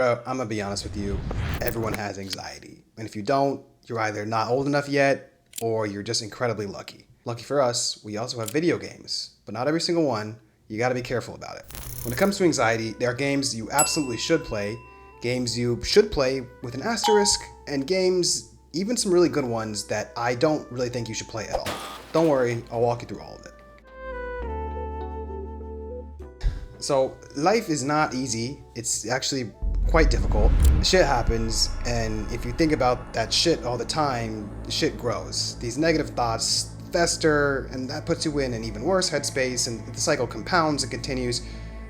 Bro, I'm gonna be honest with you. Everyone has anxiety. And if you don't, you're either not old enough yet or you're just incredibly lucky. Lucky for us, we also have video games, but not every single one. You gotta be careful about it. When it comes to anxiety, there are games you absolutely should play, games you should play with an asterisk, and games, even some really good ones, that I don't really think you should play at all. Don't worry, I'll walk you through all of it. So, life is not easy. It's actually quite difficult. Shit happens, and if you think about that shit all the time, shit grows. These negative thoughts fester, and that puts you in an even worse headspace, and the cycle compounds and continues.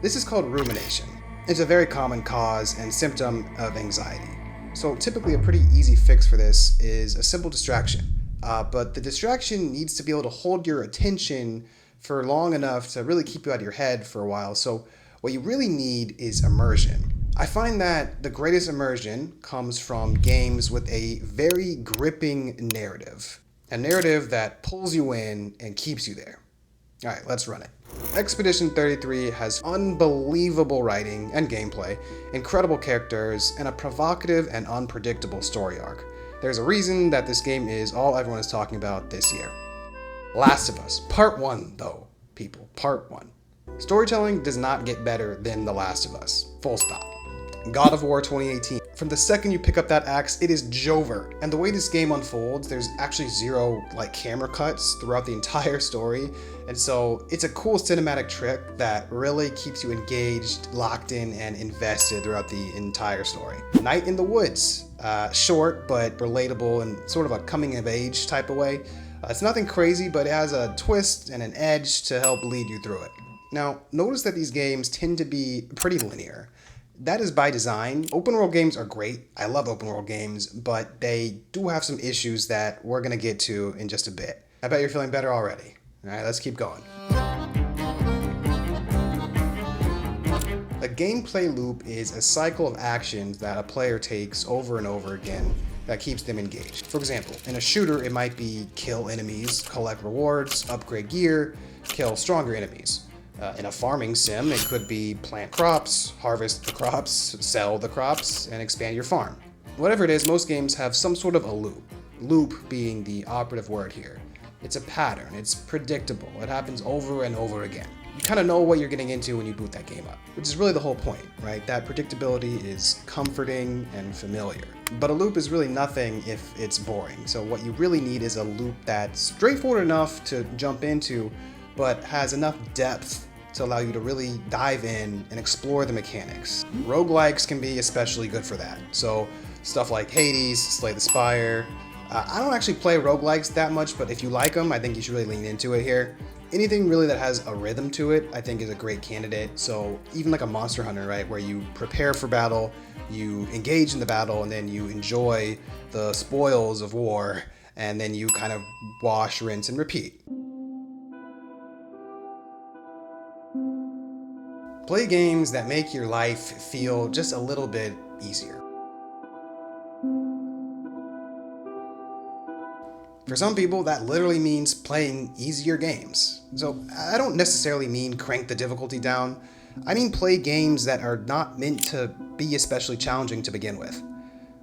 This is called rumination. It's a very common cause and symptom of anxiety. So typically a pretty easy fix for this is a simple distraction. But the distraction needs to be able to hold your attention for long enough to really keep you out of your head for a while. So what you really need is immersion. I find that the greatest immersion comes from games with a very gripping narrative. A narrative that pulls you in and keeps you there. All right, let's run it. Expedition 33 has unbelievable writing and gameplay, incredible characters, and a provocative and unpredictable story arc. There's a reason that this game is all everyone is talking about this year. Last of Us, Part 1 though, people, Part 1. Storytelling does not get better than The Last of Us, full stop. God of War 2018. From the second you pick up that axe, it is Jover. And the way this game unfolds, there's actually zero camera cuts throughout the entire story. And so it's a cool cinematic trick that really keeps you engaged, locked in, and invested throughout the entire story. Night in the Woods. Short, but relatable in sort of a coming of age type of way. It's nothing crazy, but it has a twist and an edge to help lead you through it. Now, notice that these games tend to be pretty linear. That is by design. Open world games are great. I love open world games, but they do have some issues that we're gonna get to in just a bit. I bet you're feeling better already. All right, let's keep going. A gameplay loop is a cycle of actions that a player takes over and over again that keeps them engaged. For example, in a shooter, it might be kill enemies, collect rewards, upgrade gear, kill stronger enemies. In a farming sim, it could be plant crops, harvest the crops, sell the crops, and expand your farm. Whatever it is, most games have some sort of a loop. Loop being the operative word here. It's a pattern, it's predictable, it happens over and over again. You kind of know what you're getting into when you boot that game up, which is really the whole point, right? That predictability is comforting and familiar. But a loop is really nothing if it's boring. So what you really need is a loop that's straightforward enough to jump into, but has enough depth to allow you to really dive in and explore the mechanics. Roguelikes can be especially good for that. So stuff like Hades, Slay the Spire. I don't actually play roguelikes that much, but if you like them, I think you should really lean into it here. Anything really that has a rhythm to it, I think is a great candidate. So even like a Monster Hunter, right, where you prepare for battle, you engage in the battle, and then you enjoy the spoils of war, and then you kind of wash, rinse, and repeat. Play games that make your life feel just a little bit easier. For some people, that literally means playing easier games. So I don't necessarily mean crank the difficulty down. I mean play games that are not meant to be especially challenging to begin with.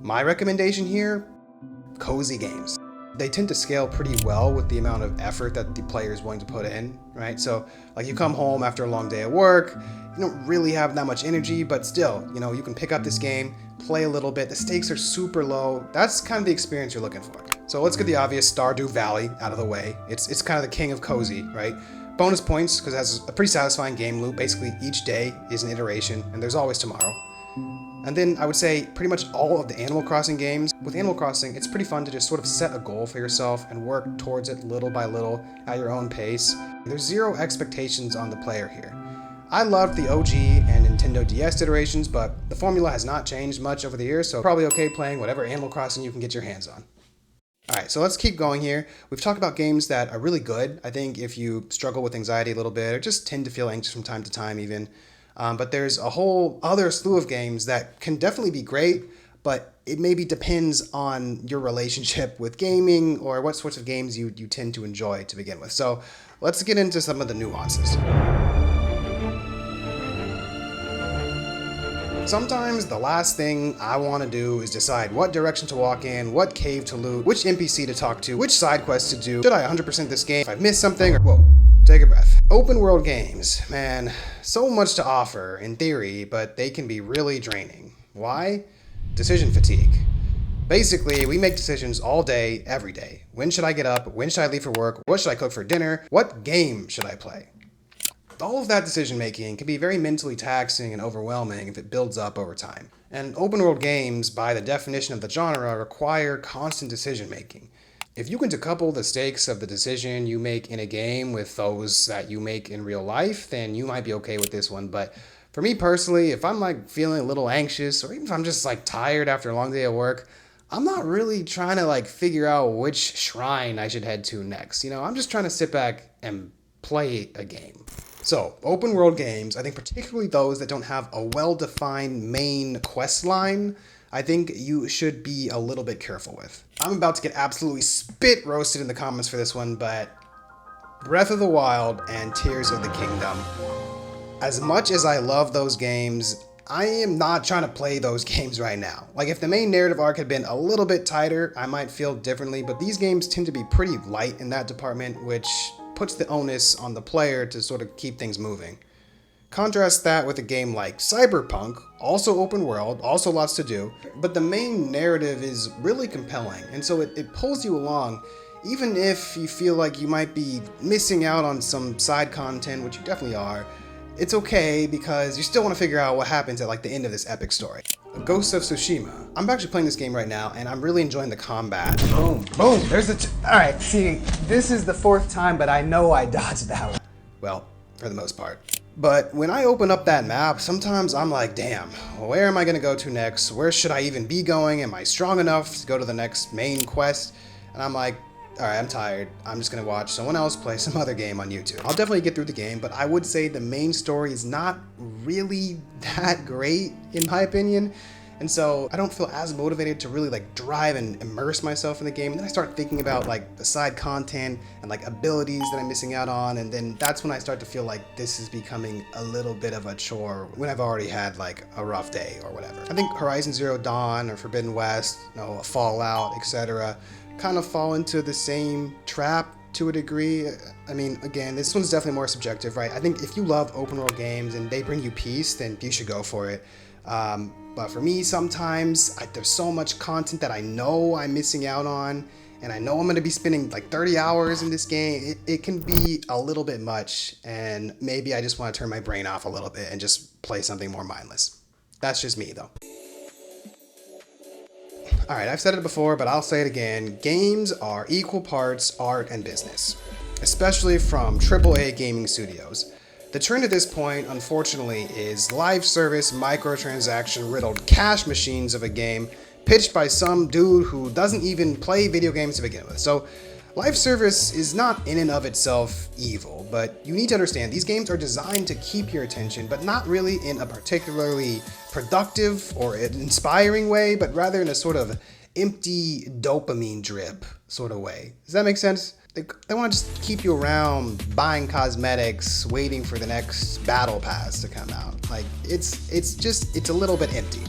My recommendation here, cozy games. They tend to scale pretty well with the amount of effort that the player is willing to put in, right? So you come home after a long day at work, you don't really have that much energy, but still, you can pick up this game, play a little bit, the stakes are super low. That's kind of the experience you're looking for. So let's get the obvious Stardew Valley out of the way. It's kind of the king of cozy, right? Bonus points, because it has a pretty satisfying game loop. Basically, each day is an iteration, and there's always tomorrow. And then I would say pretty much all of the Animal Crossing games. With Animal Crossing, it's pretty fun to just sort of set a goal for yourself and work towards it little by little at your own pace. There's zero expectations on the player here. I loved the OG and Nintendo DS iterations, but the formula has not changed much over the years, so probably okay playing whatever Animal Crossing you can get your hands on. Alright, so let's keep going here. We've talked about games that are really good. I think if you struggle with anxiety a little bit, or just tend to feel anxious from time to time even, but there's a whole other slew of games that can definitely be great, but it maybe depends on your relationship with gaming or what sorts of games you tend to enjoy to begin with. So let's get into some of the nuances. Sometimes the last thing I want to do is decide what direction to walk in, what cave to loot, which NPC to talk to, which side quest to do. Should I 100% this game if I've missed something? Or whoa, take a breath. Open world games, man, so much to offer in theory, but they can be really draining. Why? Decision fatigue. Basically, we make decisions all day, every day. When should I get up? When should I leave for work? What should I cook for dinner? What game should I play? All of that decision making can be very mentally taxing and overwhelming if it builds up over time. And open world games, by the definition of the genre, require constant decision making. If you can decouple the stakes of the decision you make in a game with those that you make in real life, then you might be okay with this one. But for me personally, if I'm like feeling a little anxious, or even if I'm just like tired after a long day at work, I'm not really trying to like figure out which shrine I should head to next. I'm just trying to sit back and play a game. So, open world games, I think particularly those that don't have a well-defined main quest line, I think you should be a little bit careful with. I'm about to get absolutely spit roasted in the comments for this one, but Breath of the Wild and Tears of the Kingdom. As much as I love those games, I am not trying to play those games right now. Like, if the main narrative arc had been a little bit tighter, I might feel differently, but these games tend to be pretty light in that department, which puts the onus on the player to sort of keep things moving. Contrast that with a game like Cyberpunk, also open world, also lots to do, but the main narrative is really compelling, and so it pulls you along, even if you feel like you might be missing out on some side content, which you definitely are. It's okay because you still want to figure out what happens at like the end of this epic story. Ghost of Tsushima. I'm actually playing this game right now and I'm really enjoying the combat. Boom, boom, there's alright, see, this is the fourth time, but I know I dodged that one. Well, for the most part. But when I open up that map, sometimes I'm like, damn, where am I gonna go to next? Where should I even be going? Am I strong enough to go to the next main quest? And I'm like, alright, I'm tired. I'm just gonna watch someone else play some other game on YouTube. I'll definitely get through the game, but I would say the main story is not really that great, in my opinion. And so I don't feel as motivated to really like drive and immerse myself in the game. And then I start thinking about like the side content and like abilities that I'm missing out on. And then that's when I start to feel like this is becoming a little bit of a chore when I've already had like a rough day or whatever. I think Horizon Zero Dawn or Forbidden West, Fallout, etc. kind of fall into the same trap to a degree. I mean, again, this one's definitely more subjective, right? I think if you love open world games and they bring you peace, then you should go for it. But for me, sometimes there's so much content that I know I'm missing out on, and I know I'm going to be spending like 30 hours in this game. It can be a little bit much, and maybe I just want to turn my brain off a little bit and just play something more mindless. That's just me, though. Alright, I've said it before, but I'll say it again. Games are equal parts art and business, especially from AAA gaming studios. The trend at this point, unfortunately, is live service, microtransaction riddled cash machines of a game pitched by some dude who doesn't even play video games to begin with. So, live service is not in and of itself evil, but you need to understand these games are designed to keep your attention, but not really in a particularly productive or inspiring way, but rather in a sort of empty dopamine drip sort of way. Does that make sense? They want to just keep you around buying cosmetics, waiting for the next battle pass to come out. Like, it's a little bit empty.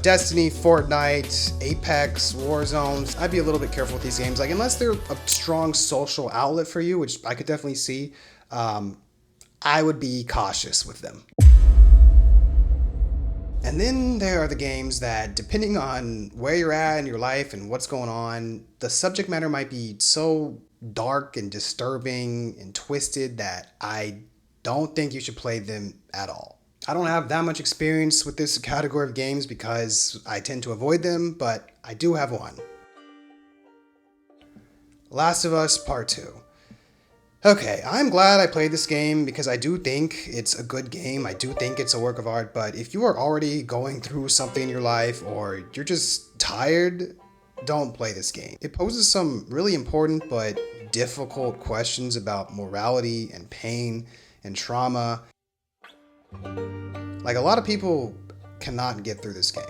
Destiny, Fortnite, Apex, Warzone, I'd be a little bit careful with these games. Like, unless they're a strong social outlet for you, which I could definitely see, I would be cautious with them. And then there are the games that, depending on where you're at in your life and what's going on, the subject matter might be so dark and disturbing and twisted that I don't think you should play them at all. I don't have that much experience with this category of games because I tend to avoid them, but I do have one. Last of Us Part 2. Okay, I'm glad I played this game because I do think it's a good game. I do think it's a work of art, but if you are already going through something in your life or you're just tired, don't play this game. It poses some really important but difficult questions about morality and pain and trauma. Like, a lot of people cannot get through this game.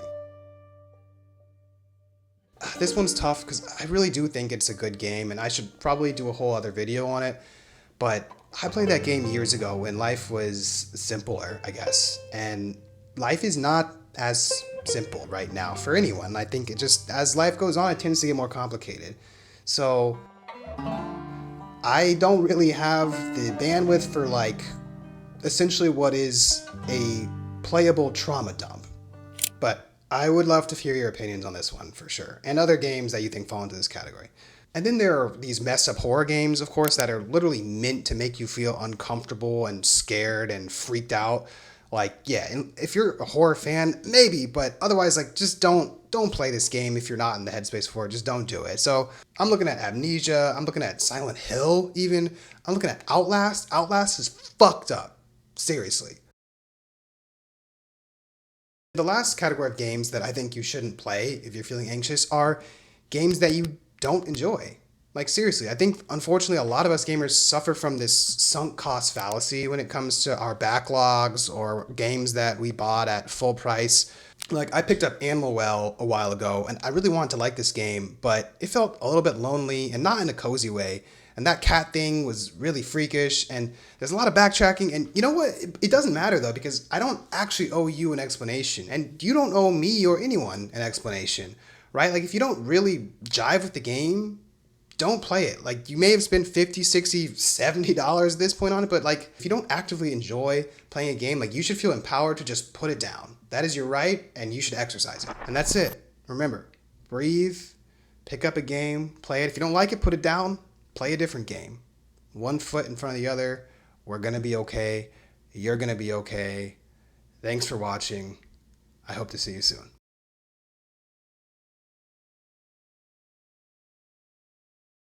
This one's tough because I really do think it's a good game and I should probably do a whole other video on it. But I played that game years ago when life was simpler, I guess. And life is not as simple right now for anyone. I think it just, as life goes on, it tends to get more complicated. So I don't really have the bandwidth for like essentially what is a playable trauma dump. But I would love to hear your opinions on this one for sure, and other games that you think fall into this category. And then there are these messed up horror games, of course, that are literally meant to make you feel uncomfortable and scared and freaked out. Like, yeah, and if you're a horror fan, maybe, but otherwise, like, just don't play this game if you're not in the headspace for it. Just don't do it. So I'm looking at Amnesia. I'm looking at Silent Hill. Even I'm looking at Outlast. Outlast is fucked up. Seriously. The last category of games that I think you shouldn't play if you're feeling anxious are games that you don't enjoy. Like, seriously, I think unfortunately a lot of us gamers suffer from this sunk cost fallacy when it comes to our backlogs or games that we bought at full price. Like, I picked up Animal Well a while ago and I really wanted to like this game, but it felt a little bit lonely and not in a cozy way. And that cat thing was really freakish, and there's a lot of backtracking. And you know what? It doesn't matter though, because I don't actually owe you an explanation, and you don't owe me or anyone an explanation, right? Like, if you don't really jive with the game, don't play it. Like, you may have spent 50, 60, $70 at this point on it, but like, if you don't actively enjoy playing a game, like, you should feel empowered to just put it down. That is your right, and you should exercise it. And that's it. Remember, breathe, pick up a game, play it. If you don't like it, put it down, play a different game. One foot in front of the other. We're gonna be okay. You're gonna be okay. Thanks for watching. I hope to see you soon.